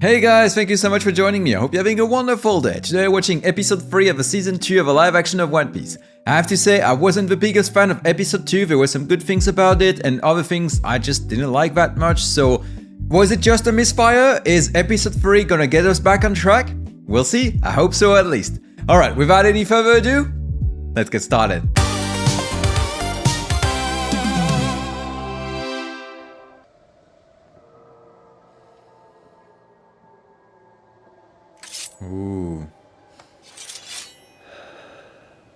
Hey guys, thank you so much for joining me. I hope you're having a wonderful day. Today we're watching episode 3 of the season 2 of a live action of One Piece. I have to say, I wasn't the biggest fan of episode 2. There were some good things about it and other things I just didn't like that much. So, was it just a misfire? Is episode 3 gonna get us back on track? We'll see. I hope so at least. Alright, without any further ado, let's get started. Ooh.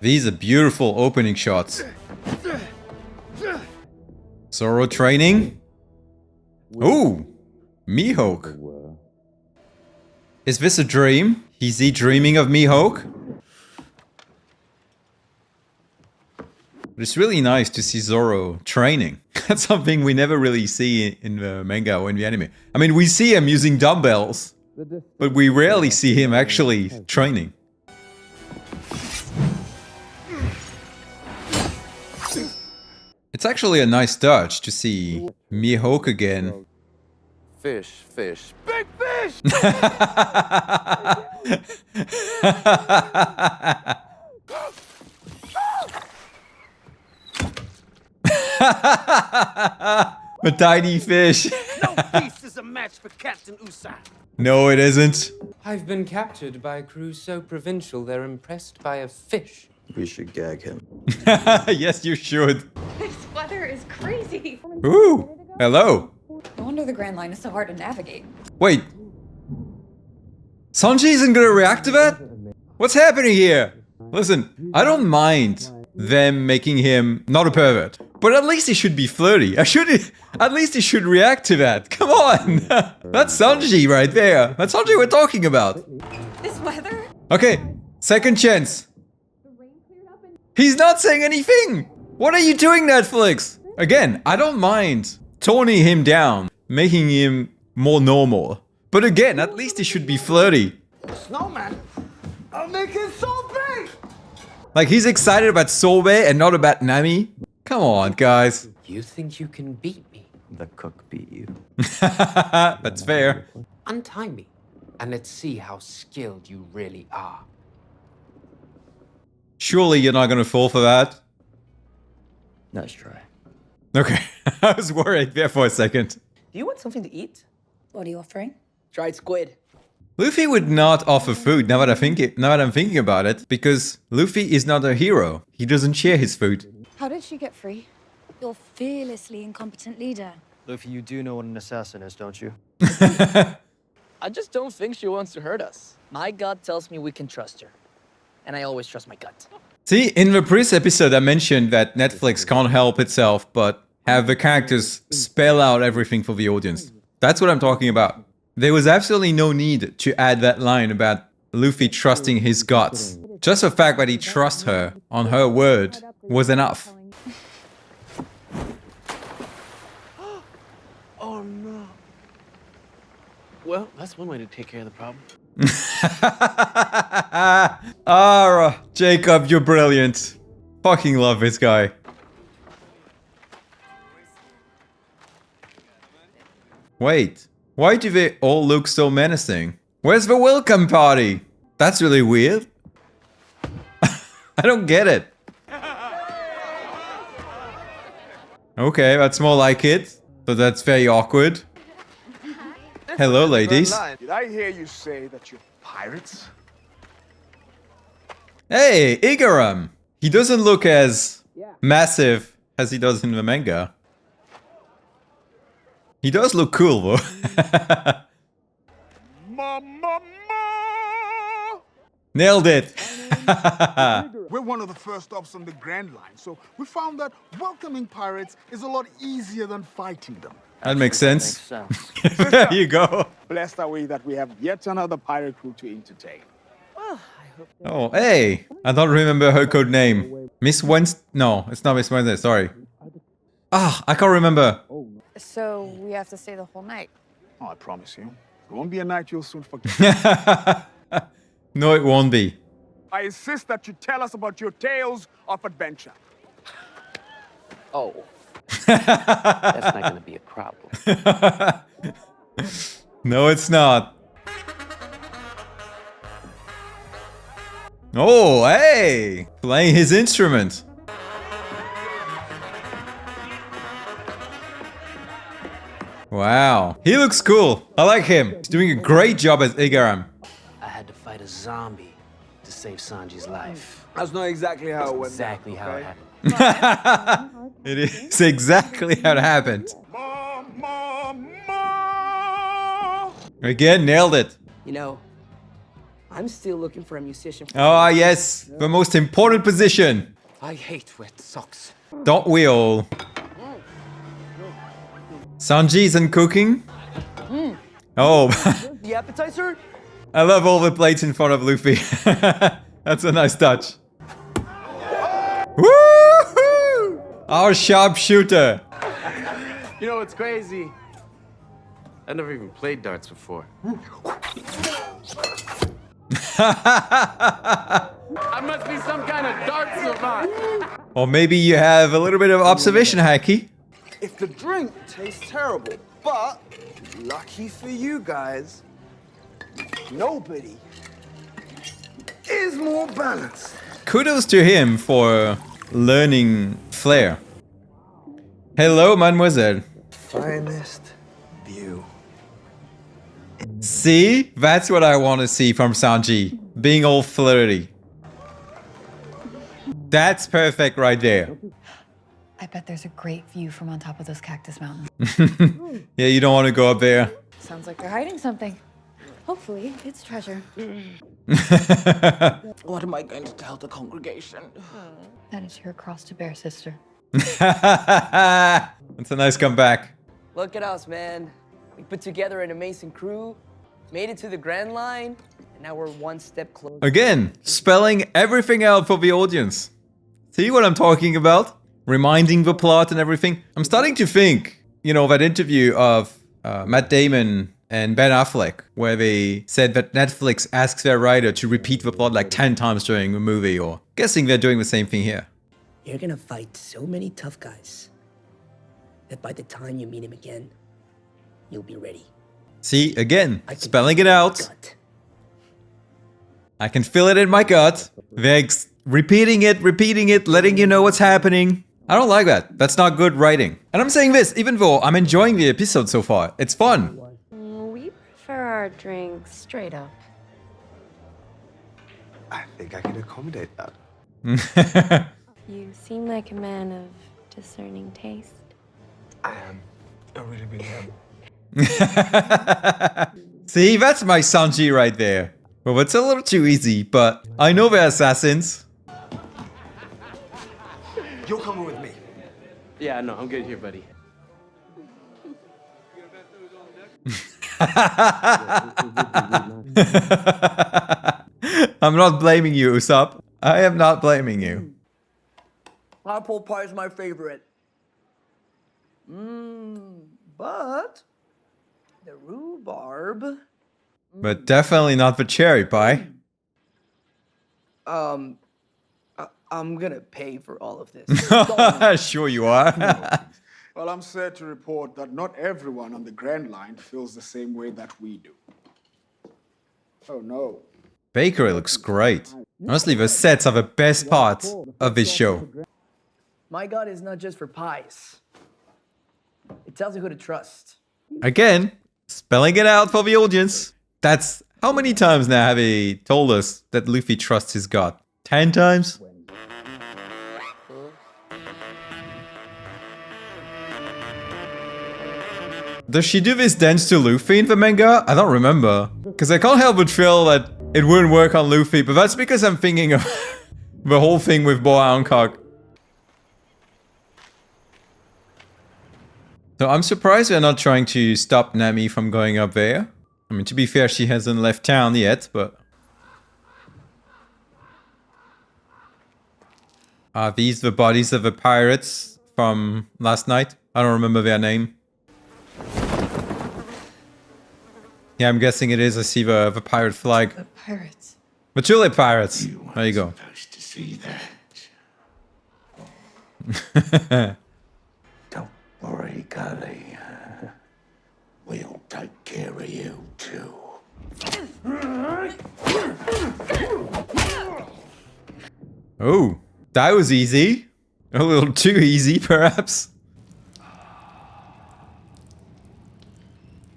These are beautiful opening shots. Zoro training. Ooh. Mihawk. Is this a dream? Is he dreaming of Mihawk? It's really nice to see Zoro training. That's something we never really see in the manga or in the anime. I mean, we see him using dumbbells, but we rarely see him actually training. It's actually a nice touch to see Mihawk again. Fish, fish, big fish! A tiny fish. No beast is a match for Captain Usai. No, it isn't. I've been captured by a crew so provincial they're impressed by a fish. We should gag him. Yes, you should. This weather is crazy. Ooh, hello. No wonder the Grand Line is so hard to navigate. Wait. Sanji isn't gonna react to that? What's happening here? Listen, I don't mind them making him not a pervert, but at least he should be flirty. At least he should react to that. Come on. That's Sanji right there. That's Sanji we're talking about. This weather? Okay, second chance. He's not saying anything. What are you doing, Netflix? Again, I don't mind toning him down, making him more normal. But again, at least he should be flirty. Snowman, I'll make it so big! Like, he's excited about Sorbet and not about Nami? Come on, guys. You think you can beat me? The cook beat you. That's fair. Untie me, and let's see how skilled you really are. Surely you're not gonna fall for that? Nice try. Okay, I was worried there for a second. Do you want something to eat? What are you offering? Dried squid. Luffy would not offer food now that I'm thinking about it, because Luffy is not a hero. He doesn't share his food. How did she get free? Your fearlessly incompetent leader. Luffy, you do know what an assassin is, don't you? I just don't think she wants to hurt us. My gut tells me we can trust her. And I always trust my gut. See, in the previous episode I mentioned that Netflix can't help itself but have the characters spell out everything for the audience. That's what I'm talking about. There was absolutely no need to add that line about Luffy trusting his guts. Just the fact that he trusts her on her word was enough. Oh no. Well, that's one way to take care of the problem. Ah, Jacob, you're brilliant. Fucking love this guy. Wait, why do they all look so menacing? Where's the welcome party? That's really weird. I don't get it. Okay, that's more like it, but that's very awkward. Hello, ladies. Did I hear you say that you're pirates? Hey, Igaram! He doesn't look as massive as he does in the manga. He does look cool, though. Mama! Nailed it! We're one of the first stops on the Grand Line, so we found that welcoming pirates is a lot easier than fighting them. That makes sense. Makes sense. There you go. Blessed are we that we have yet another pirate crew to entertain. Oh, hey! I don't remember her code name. Miss Wednesday? No, it's not Miss Wednesday, sorry. Ah, I can't remember. So we have to stay the whole night. Oh, I promise you. It won't be a night you'll soon forget. No, it won't be. I insist that you tell us about your tales of adventure. Oh. That's not going to be a problem. No, it's not. Oh, hey! Playing his instrument. Wow. He looks cool. I like him. He's doing a great job as Igaram. I had to fight a zombie to save Sanji's life. That's not exactly how it went. Exactly how it okay? happened. It is exactly how it happened. Again, nailed it. You know, I'm still looking for a musician. Oh, yes. The most important position. I hate wet socks. Don't we all? Sanji's and cooking. Oh, The appetizer? I love all the plates in front of Luffy. That's a nice touch. Woohoo! Our sharpshooter. You know what's crazy? I never even played darts before. I must be some kind of dart savant. Or maybe you have a little bit of observation hacking. If the drink tastes terrible, but lucky for you guys, nobody is more balanced. Kudos to him for learning flair. Hello, mademoiselle. Finest view. See? That's what I want to see from Sanji. Being all flirty. That's perfect right there. I bet there's a great view from on top of those cactus mountains. Yeah, you don't want to go up there. Sounds like they're hiding something. Hopefully, it's treasure. What am I going to tell the congregation? That is your cross to bear, sister. That's a nice comeback. Look at us, man. We put together an amazing crew, made it to the Grand Line, and now we're one step closer. Again, spelling everything out for the audience. See what I'm talking about? Reminding the plot and everything. I'm starting to think, you know, that interview of Matt Damon and Ben Affleck, where they said that Netflix asks their writer to repeat the plot like 10 times during the movie, or guessing they're doing the same thing here. You're gonna fight so many tough guys that by the time you meet him again, you'll be ready. See, again, I can spelling feel it your out. gut. I can feel it in my gut. They're repeating it, letting you know what's happening. I don't like that. That's not good writing. And I'm saying this, even though I'm enjoying the episode so far. It's fun. We prefer our drinks straight up. I think I can accommodate that. You seem like a man of discerning taste. I am a really big man. See, that's my Sanji right there. Well, it's a little too easy, but I know they're assassins. You're coming with me. Yeah, no, I'm good here, buddy. I'm not blaming you, Usopp. I am not blaming you. Apple pie is my favorite. But the rhubarb. But definitely not the cherry pie. I'm gonna pay for all of this. Sure you are. Well, I'm sad to report that not everyone on the Grand Line feels the same way that we do. Oh no. Bakery looks great. Honestly, the sets are the best part of this show. My God is not just for pies. It tells you who to trust. Again, spelling it out for the audience. That's how many times now have they told us that Luffy trusts his god? 10 times? Does she do this dance to Luffy in the manga? I don't remember. Because I can't help but feel that it wouldn't work on Luffy, but that's because I'm thinking of the whole thing with Boa Hancock. So I'm surprised they're not trying to stop Nami from going up there. I mean, to be fair, she hasn't left town yet, but... Are these the bodies of the pirates from last night? I don't remember their name. Yeah, I'm guessing it is. I see the pirate flag. The pirates. The tulip pirates. There you go. Supposed to see that. Don't worry, Gully. We'll take care of you too. Oh, that was easy. A little too easy, perhaps.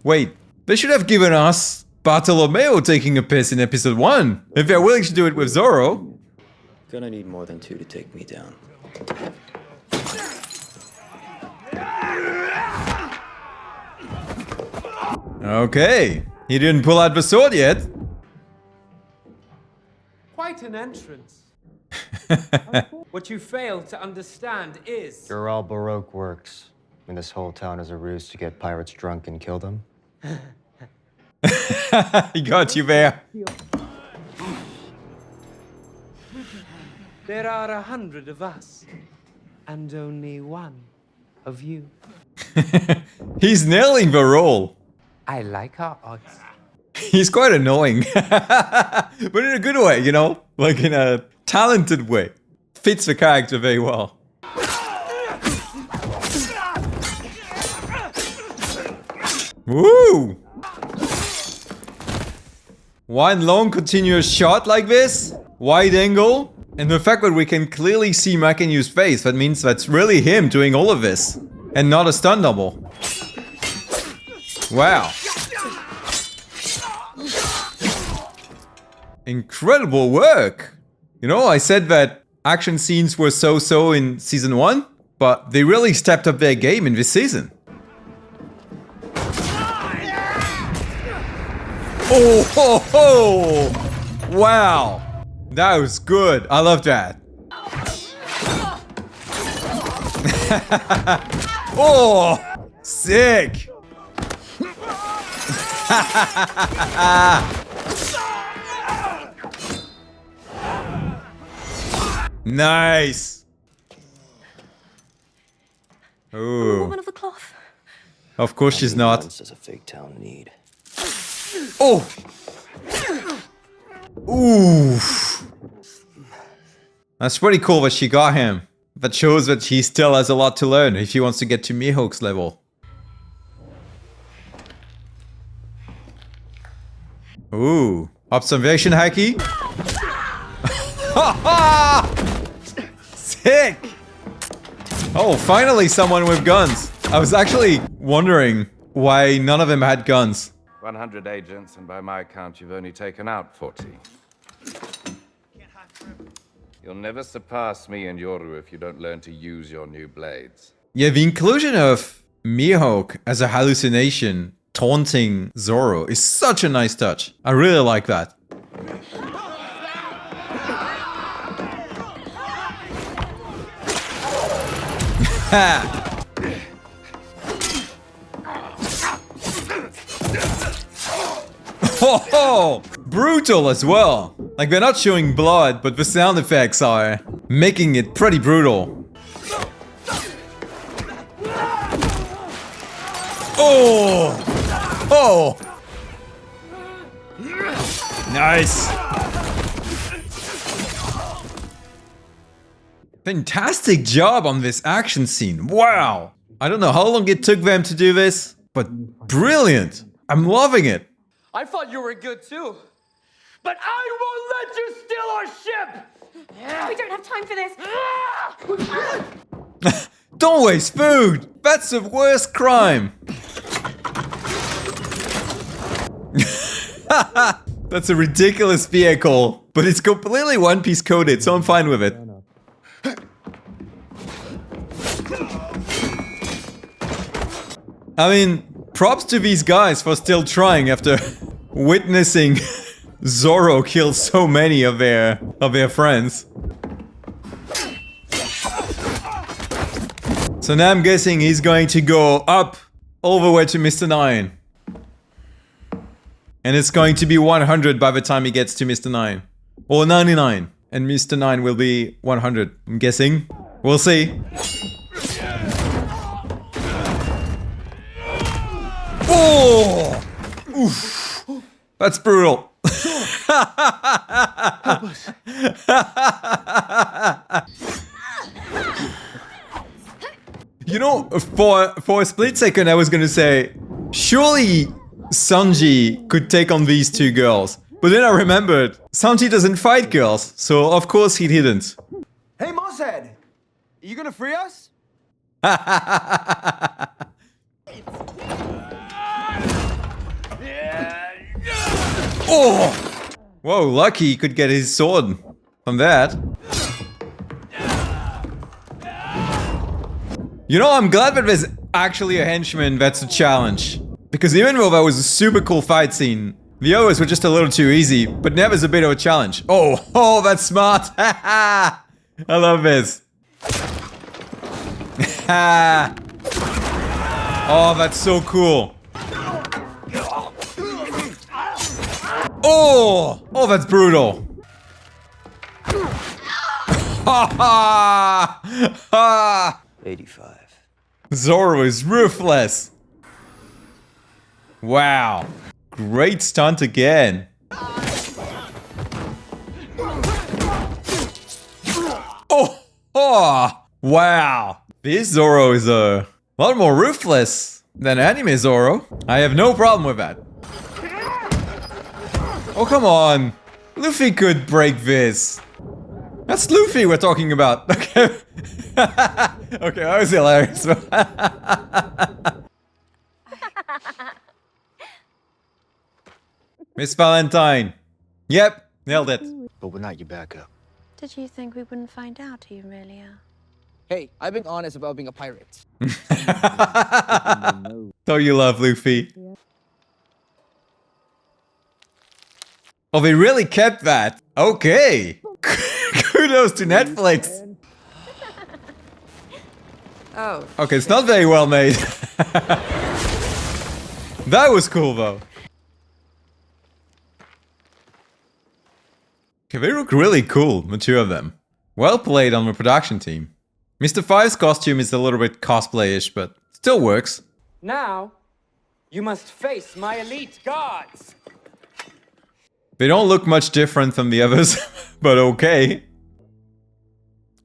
Wait, they should have given us Bartolomeo taking a piss in episode 1, if they're willing to do it with Zoro. Gonna need more than 2 to take me down. Okay, he didn't pull out the sword yet. Quite an entrance. What you fail to understand is... You're all Baroque Works, and this whole town is a ruse to get pirates drunk and kill them? He got you there. There are 100 of us, and only one of you. He's nailing the role. I like our odds. He's quite annoying. But in a good way, you know? Like in a talented way. Fits the character very well. Woo! One long continuous shot like this, wide angle, and the fact that we can clearly see Mackenyu's face, that means that's really him doing all of this, and not a stunt double. Wow. Incredible work! You know, I said that action scenes were so-so in season 1, but they really stepped up their game in this season. Oh ho ho! Wow! That was good. I love that. Oh! Sick! Nice! I'm a Ooh. woman of the cloth. Of course she's not. Does a fake town need? Oh! Oof. That's pretty cool that she got him. That shows that he still has a lot to learn if he wants to get to Mihawk's level. Ooh. Observation haki? Sick! Oh, finally someone with guns. I was actually wondering why none of them had guns. 100 agents, and by my count, you've only taken out 40. You'll never surpass me and Yoru if you don't learn to use your new blades. Yeah, the inclusion of Mihawk as a hallucination taunting Zoro is such a nice touch. I really like that. Ha! Oh, brutal as well. Like, they're not showing blood, but the sound effects are making it pretty brutal. Oh! Oh! Nice! Fantastic job on this action scene. Wow! I don't know how long it took them to do this, but brilliant! I'm loving it! I thought you were good too. But I won't let you steal our ship! We don't have time for this. Don't waste food! That's the worst crime! That's a ridiculous vehicle, but it's completely One Piece coded, so I'm fine with it. I mean, props to these guys for still trying after witnessing Zoro kill so many of their friends. So now I'm guessing he's going to go up all the way to Mr. 9. And it's going to be 100 by the time he gets to Mr. 9. Or 99. And Mr. 9 will be 100, I'm guessing. We'll see. Oh! Oof. That's brutal. You know, for a split second I was gonna say, surely Sanji could take on these two girls. But then I remembered, Sanji doesn't fight girls, so of course he didn't. Hey, Mosshead! You gonna free us? Oh! Whoa, lucky he could get his sword from that. You know, I'm glad that there's actually a henchman that's a challenge. Because even though that was a super cool fight scene, the others were just a little too easy, but now there's a bit of a challenge. Oh, that's smart. I love this. Oh, that's so cool. Oh, that's brutal. 85. Zoro is ruthless. Wow. Great stunt again. Oh, wow. This Zoro is a lot more ruthless than anime Zoro. I have no problem with that. Oh, come on. Luffy could break this. That's Luffy we're talking about. Okay. Okay, that was hilarious. Miss Valentine. Yep, nailed it. But we're not your backup. Did you think we wouldn't find out who you really are? Hey, I've been honest about being a pirate. So you love Luffy. Oh, they really kept that. Okay. Kudos to Netflix. Oh. Okay, it's not very well made. That was cool though. Okay, they look really cool, the two of them. Well played on the production team. Mr. Five's costume is a little bit cosplay-ish, but still works. Now, you must face my elite guards. They don't look much different from the others, but okay.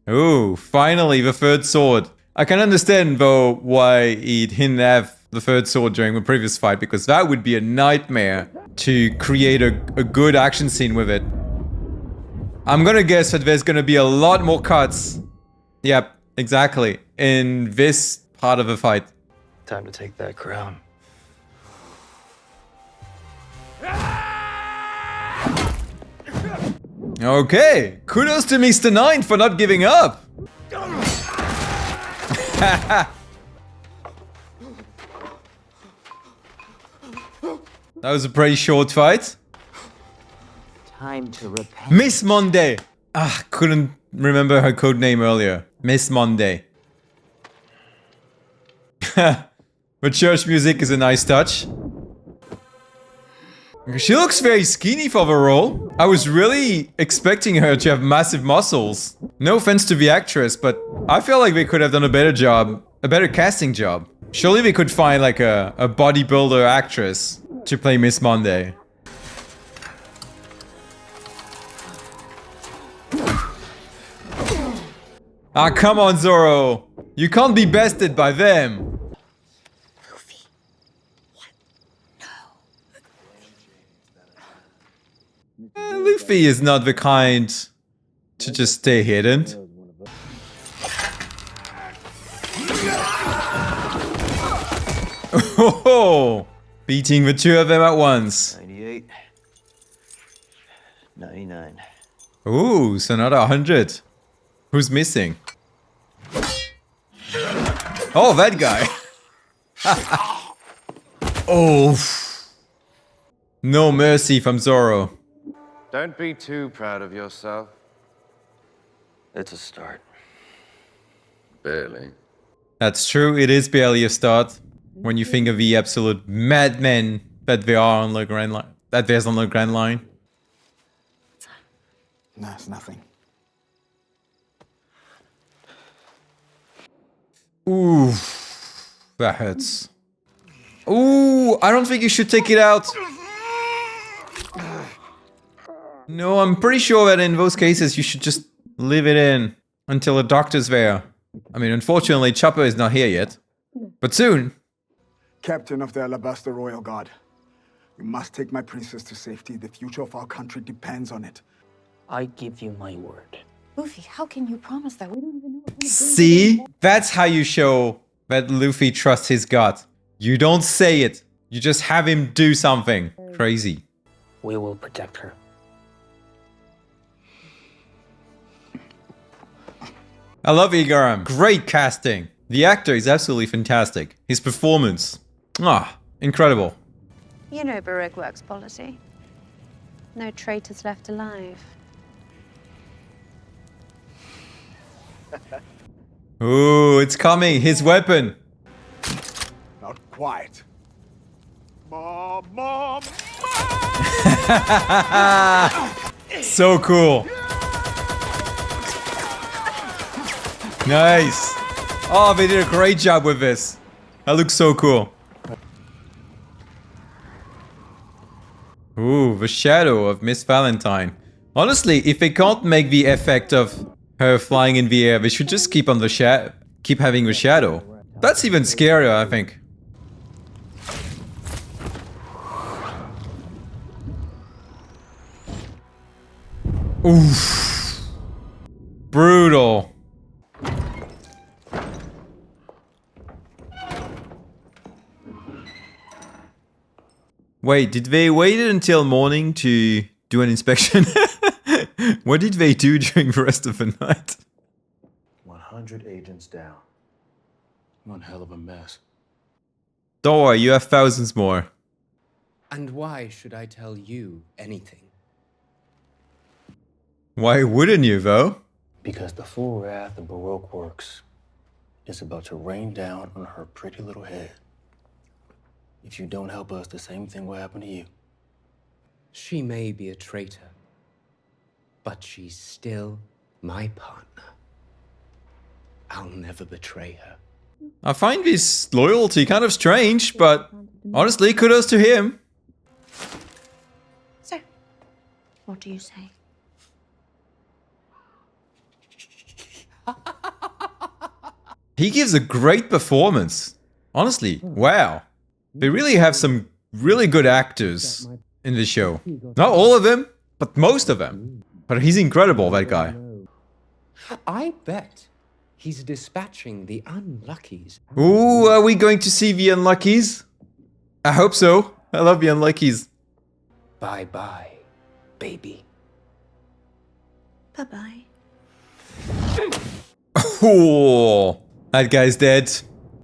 Ooh, finally the third sword. I can understand though why he didn't have the third sword during the previous fight, because that would be a nightmare to create a good action scene with it. I'm gonna guess that there's gonna be a lot more cuts. Yep, exactly. In this part of the fight. Time to take that crown. Okay, kudos to Mr. Nine for not giving up. That was a pretty short fight. Time to repent. Miss Monday. Ah, couldn't remember her code name earlier. Miss Monday. The church music is a nice touch. She looks very skinny for the role. I was really expecting her to have massive muscles. No offense to the actress, but I feel like they could have done a better job, a better casting job. Surely they could find like a bodybuilder actress to play Miss Monday. Ah, come on, Zoro. You can't be bested by them. Luffy. What? No. Luffy is not the kind to just stay hidden. Oh, beating the two of them at once. 98. 99. Ooh, so another 100. Who's missing? Oh, that guy. Oh. No mercy from Zoro. Don't be too proud of yourself. It's a start. Barely. That's true, it is barely a start. When you think of the absolute madmen that they are on the Grand Line. That there's on the Grand Line. Nah, it's nothing. Ooh, that hurts. Ooh, I don't think you should take it out. No, I'm pretty sure that in those cases you should just leave it in until the doctor's there. I mean, unfortunately, Chopper is not here yet. But soon. Captain of the Alabaster Royal Guard, you must take my princess to safety. The future of our country depends on it. I give you my word. Luffy, how can you promise that? We don't even know what kind of See? That's how you show that Luffy trusts his gut. You don't say it. You just have him do something. Crazy. We will protect her. I love Igaram. Great casting. The actor is absolutely fantastic. His performance. Incredible. You know Baroque Works policy. No traitors left alive. Ooh, it's coming. His weapon. Not quite. Mom. So cool. Nice. Oh, they did a great job with this. That looks so cool. Ooh, the shadow of Miss Valentine. Honestly, if they can't make the effect of her flying in the air, they should just keep on the keep having the shadow. That's even scarier, I think. Oof. Brutal. Wait, did they wait until morning to do an inspection? What did they do during the rest of the night? 100 agents down. One hell of a mess. Don't worry, you have thousands more. And why should I tell you anything? Why wouldn't you, though? Because the full wrath of Baroque Works is about to rain down on her pretty little head. If you don't help us, the same thing will happen to you. She may be a traitor, but she's still my partner. I'll never betray her. I find this loyalty kind of strange, but honestly, kudos to him. So, what do you say? He gives a great performance. Honestly, wow. They really have some really good actors in this show. Not all of them, but most of them. But he's incredible, that guy. I bet he's dispatching the unluckies. Ooh, are we going to see the unluckies? I hope so. I love the unluckies. Bye-bye, baby. Bye-bye. Oh, that guy's dead.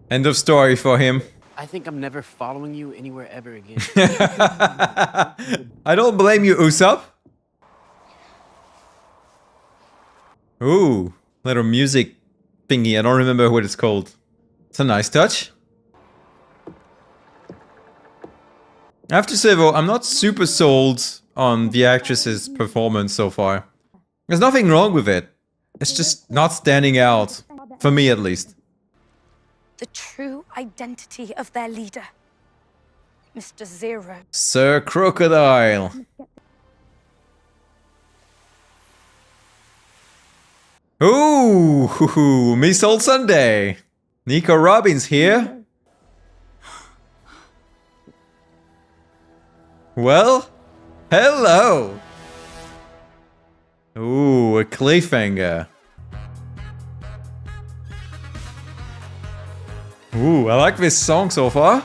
End of story for him. I think I'm never following you anywhere ever again. I don't blame you, Usopp. Ooh, little music thingy. I don't remember what it's called. It's a nice touch. I have to say though, I'm not super sold on the actress's performance so far. There's nothing wrong with it. It's just not standing out. For me at least. The true identity of their leader, Mr. Zero. Sir Crocodile. Ooh, Miss Old Sunday. Nico Robbins here. Well, hello. Ooh, a cliffhanger. Ooh, I like this song so far.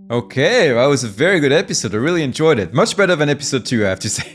Okay, that was a very good episode. I really enjoyed it. Much better than episode 2, I have to say.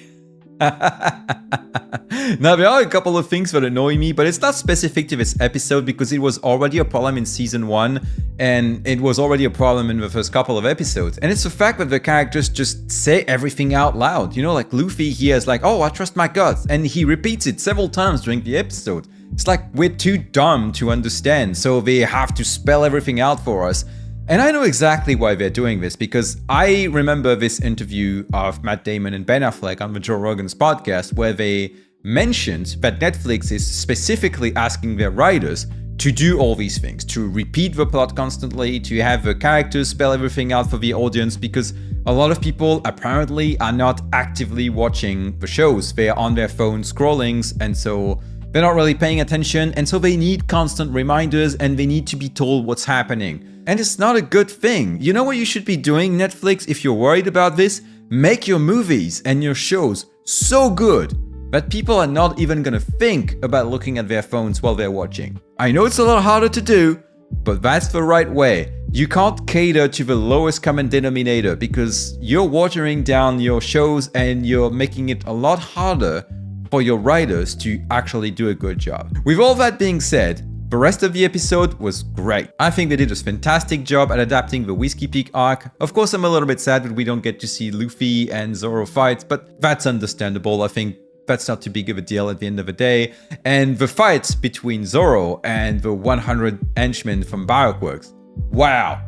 Now, there are a couple of things that annoy me, but it's not specific to this episode because it was already a problem in season 1 and it was already a problem in the first couple of episodes. And it's the fact that the characters just say everything out loud. You know, like Luffy here is like, oh, I trust my gut. And he repeats it several times during the episode. It's like we're too dumb to understand, so they have to spell everything out for us. And I know exactly why they're doing this, because I remember this interview of Matt Damon and Ben Affleck on the Joe Rogan's podcast, where they mentioned that Netflix is specifically asking their writers to do all these things, to repeat the plot constantly, to have the characters spell everything out for the audience, because a lot of people apparently are not actively watching the shows. They're on their phone scrolling, and so they're not really paying attention, and so they need constant reminders and they need to be told what's happening. And it's not a good thing. You know what you should be doing, Netflix, if you're worried about this? Make your movies and your shows so good that people are not even gonna think about looking at their phones while they're watching. I know it's a lot harder to do, but that's the right way. You can't cater to the lowest common denominator because you're watering down your shows and you're making it a lot harder for your writers to actually do a good job. With all that being said, the rest of the episode was great. I think they did a fantastic job at adapting the Whiskey Peak arc. Of course, I'm a little bit sad that we don't get to see Luffy and Zoro fight, but that's understandable. I think that's not too big of a deal at the end of the day. And the fights between Zoro and the 100 henchmen from Baroque Works. Wow.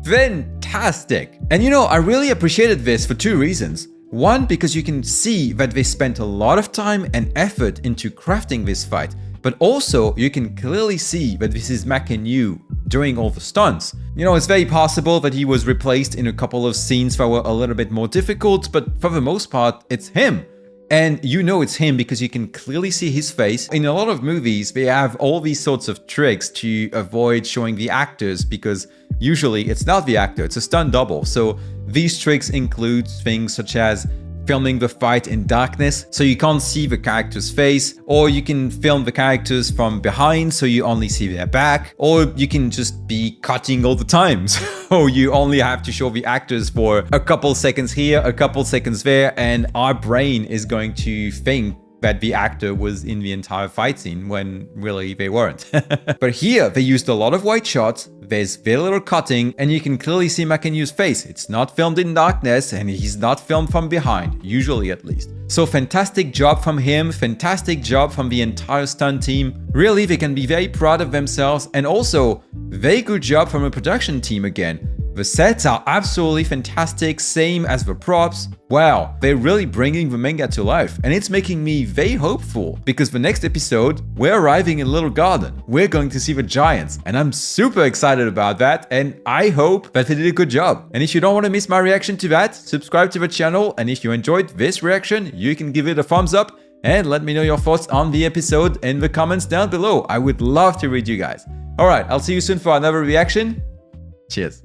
Fantastic. And you know, I really appreciated this for two reasons. One, because you can see that they spent a lot of time and effort into crafting this fight. But also, you can clearly see that this is Mackenyu doing all the stunts. You know, it's very possible that he was replaced in a couple of scenes that were a little bit more difficult, but for the most part, it's him. And you know it's him because you can clearly see his face. In a lot of movies, they have all these sorts of tricks to avoid showing the actors because usually it's not the actor, it's a stunt double. So these tricks include things such as filming the fight in darkness so you can't see the character's face, or you can film the characters from behind so you only see their back, or you can just be cutting all the time so you only have to show the actors for a couple seconds here, a couple seconds there, and our brain is going to think that the actor was in the entire fight scene when really they weren't. But here they used a lot of white shots, there's very little cutting, and you can clearly see Mackenyu's face. It's not filmed in darkness and he's not filmed from behind, usually at least. So fantastic job from him, fantastic job from the entire stunt team. Really, they can be very proud of themselves, and also very good job from a production team again. The sets are absolutely fantastic, same as the props. Wow, they're really bringing the manga to life, and it's making me very hopeful because the next episode, we're arriving in Little Garden. We're going to see the giants, and I'm super excited about that, and I hope that they did a good job. And if you don't want to miss my reaction to that, subscribe to the channel, and if you enjoyed this reaction, you can give it a thumbs up and let me know your thoughts on the episode in the comments down below. I would love to read you guys. Alright, I'll see you soon for another reaction. Cheers.